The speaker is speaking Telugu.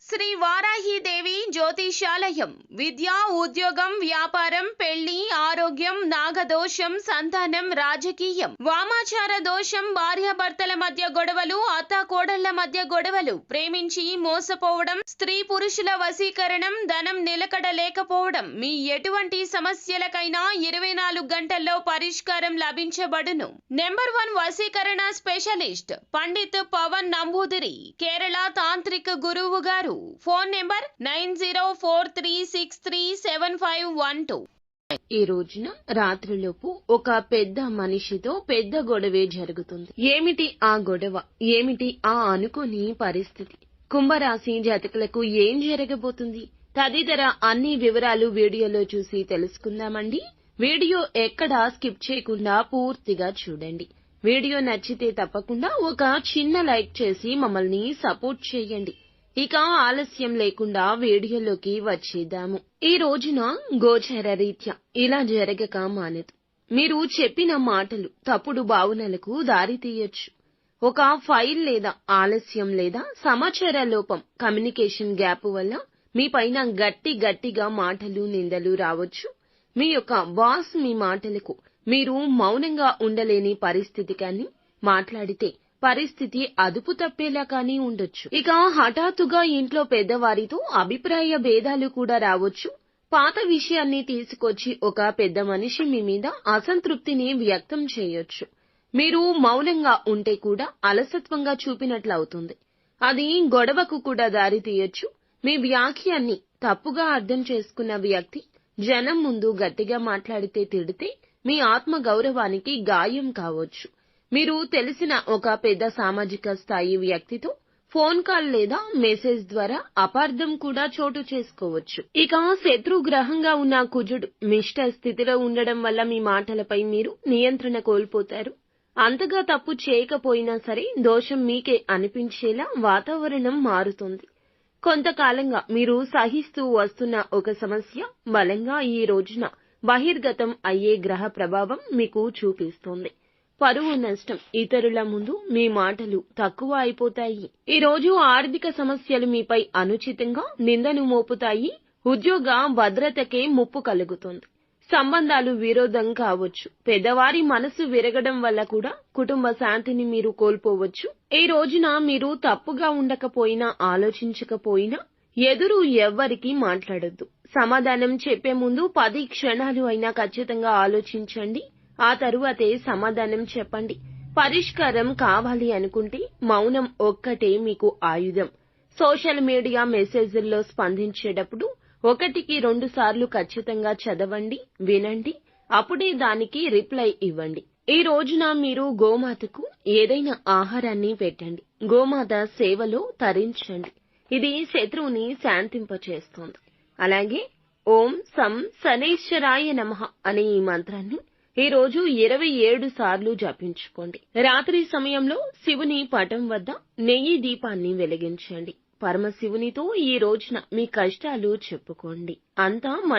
శ్రీ వారాహిదేవి జ్యోతిషాలయం విద్య, ఉద్యోగం, వ్యాపారం, పెళ్లి, ఆరోగ్యం, నాగదోషం, సంతానం, రాజకీయం, వామాచార దోషం, భార్యాభర్తల మధ్య గొడవలు, అత్తాకోడళ్ల మధ్య గొడవలు, ప్రేమించి మోసపోవడం, స్త్రీ పురుషుల వశీకరణం, ధనం నిలకడ లేకపోవడం, మీ ఎటువంటి సమస్యలకైనా 24 గంటల్లో పరిష్కారం లభించబడును. నెంబర్ 1 వశీకరణ స్పెషలిస్ట్ పండిత్ పవన్ నంబూదిరి, కేరళ తాంత్రిక గురువు గారు. Phone number 9043637512. ఈ రోజున రాత్రిలోపు ఒక పెద్ద మనిషితో పెద్ద గొడవే జరుగుతుంది. ఏమిటి ఆ గొడవ? ఏమిటి ఆ అనుకోని పరిస్థితి? కుంభరాశి జాతకులకు ఏం జరగబోతుంది? తదితర అన్ని వివరాలు వీడియోలో చూసి తెలుసుకుందామండి. వీడియో ఎక్కడా స్కిప్ చేయకుండా పూర్తిగా చూడండి. వీడియో నచ్చితే తప్పకుండా ఒక చిన్న లైక్ చేసి మమ్మల్ని సపోర్ట్ చేయండి. ఇక ఆలస్యం లేకుండా వీడియోలోకి వచ్చేద్దాము. ఈ రోజున గోచర రీత్యా ఇలా జరగక మానదు. మీరు చెప్పిన మాటలు తప్పుడు భావనలకు దారితీయొచ్చు. ఒక ఫైల్ లేదా ఆలస్యం లేదా సమాచార లోపం, కమ్యూనికేషన్ గ్యాప్ వల్ల మీ పైన గట్టిగా మాటలు, నిందలు రావచ్చు. మీ యొక్క బాస్ మీ మాటలకు మీరు మౌనంగా ఉండలేని పరిస్థితి కానీ, మాట్లాడితే పరిస్థితి అదుపు తప్పేలా కానీ ఉండొచ్చు. ఇక హఠాత్తుగా ఇంట్లో పెద్దవారితో అభిప్రాయ భేదాలు కూడా రావచ్చు. పాత విషయాన్ని తీసుకొచ్చి ఒక పెద్ద మనిషి మీ మీద అసంతృప్తిని వ్యక్తం చేయొచ్చు. మీరు మౌనంగా ఉంటే కూడా అలసత్వంగా చూపినట్లవుతుంది. అది గొడవకు కూడా దారి తీయొచ్చు. మీ వ్యాఖ్యాన్ని తప్పుగా అర్థం చేసుకున్న వ్యక్తి జనం ముందు గట్టిగా మాట్లాడితే, తిడితే మీ ఆత్మ గౌరవానికి గాయం కావచ్చు. మీరు తెలిసిన ఒక పెద్ద సామాజిక స్థాయి వ్యక్తితో ఫోన్ కాల్ లేదా మెసేజ్ ద్వారా అపార్థం కూడా చోటు చేసుకోవచ్చు. ఇక శత్రుగ్రహంగా ఉన్న కుజుడు మిష్ట స్థితిలో ఉండడం వల్ల మీ మాటలపై మీరు నియంత్రణ కోల్పోతారు. అంతగా తప్పు చేయకపోయినా సరే దోషం మీకే అనిపించేలా వాతావరణం మారుతుంది. కొంతకాలంగా మీరు సహిస్తూ వస్తున్న ఒక సమస్య బలంగా ఈ రోజున బహిర్గతం అయ్యే గ్రహ ప్రభావం మీకు చూపిస్తోంది. పరువు నష్టం, ఇతరుల ముందు మీ మాటలు తక్కువ అయిపోతాయి. ఈ రోజు ఆర్థిక సమస్యలు మీపై అనుచితంగా నిందను మోపుతాయి. ఉద్యోగ భద్రతకే ముప్పు కలుగుతుంది. సంబంధాలు విరోధం కావచ్చు. పెద్దవారి మనసు విరగడం వల్ల కూడా కుటుంబ శాంతిని మీరు కోల్పోవచ్చు. ఈ రోజున మీరు తప్పుగా ఉండకపోయినా, ఆలోచించకపోయినా ఎదురు ఎవ్వరికీ మాట్లాడొద్దు. సమాధానం చెప్పే ముందు 10 క్షణాలు అయినా ఖచ్చితంగా ఆలోచించండి. ఆ తరువాతే సమాధానం చెప్పండి. పరిష్కారం కావాలి అనుకుంటే మౌనం ఒక్కటే మీకు ఆయుధం. సోషల్ మీడియా మెసేజ్ల్లో స్పందించేటప్పుడు 1కి 2 సార్లు ఖచ్చితంగా చదవండి, వినండి. అప్పుడే దానికి రిప్లై ఇవ్వండి. ఈ రోజున మీరు గోమాతకు ఏదైనా ఆహారాన్ని పెట్టండి. గోమాత సేవలో తరించండి. ఇది శత్రువుని శాంతింపచేస్తోంది. అలాగే ఓం సం శనైశ్వరాయ నమః అనే ఈ మంత్రాన్ని ఈ రోజు 27 సార్లు జపించుకోండి. రాత్రి సమయంలో శివుని పటం వద్ద నెయ్యి దీపాన్ని వెలిగించండి. పరమశివునితో ఈ రోజున మీ కష్టాలు చెప్పుకోండి. అంతా